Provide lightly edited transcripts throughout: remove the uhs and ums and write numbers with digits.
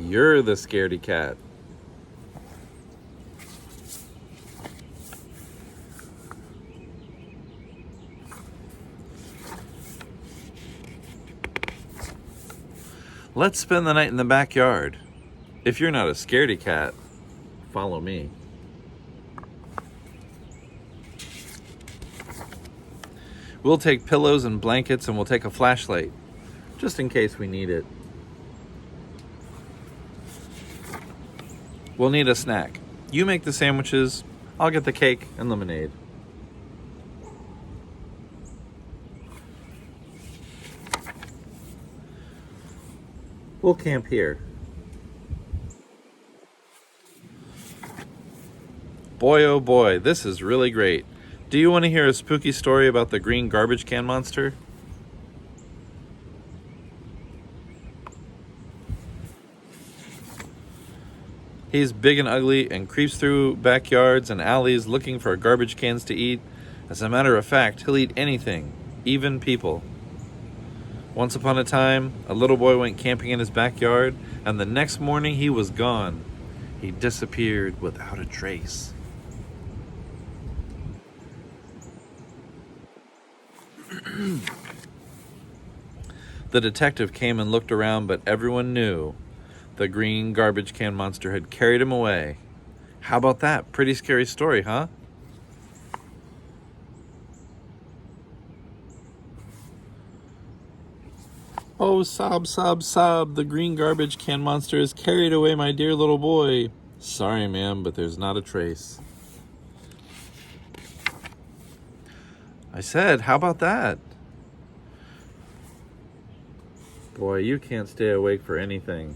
You're the scaredy-cat. Let's spend the night in the backyard. If you're not a scaredy-cat, follow me. We'll take pillows and blankets and we'll take a flashlight, just in case we need it. We'll need a snack. You make the sandwiches, I'll get the cake and lemonade. We'll camp here. Boy, oh boy, this is really great. Do you want to hear a spooky story about the green garbage can monster? He's big and ugly and creeps through backyards and alleys looking for garbage cans to eat. As a matter of fact, he'll eat anything, even people. Once upon a time, a little boy went camping in his backyard, and the next morning he was gone. He disappeared without a trace. The detective came and looked around, but everyone knew the green garbage can monster had carried him away. How about that? Pretty scary story, huh? Oh, sob, sob, sob, the green garbage can monster has carried away my dear little boy. Sorry, ma'am, but there's not a trace. I said, how about that? Boy, you can't stay awake for anything.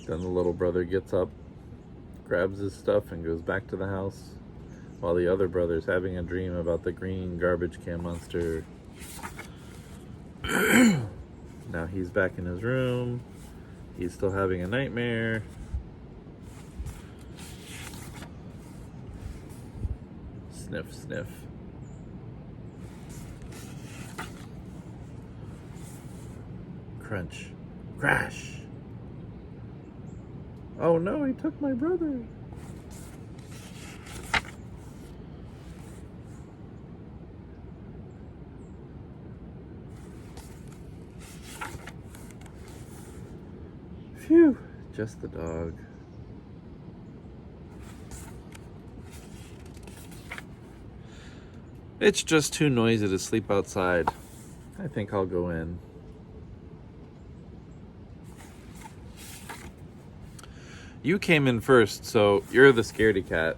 Then the little brother gets up, grabs his stuff, and goes back to the house, while the other brother's having a dream about the green garbage can monster. Now he's back in his room. He's still having a nightmare. Sniff, sniff. Crunch. Crash. Oh no, he took my brother. Phew, just the dog. It's just too noisy to sleep outside. I think I'll go in. You came in first, so you're the scaredy-cat.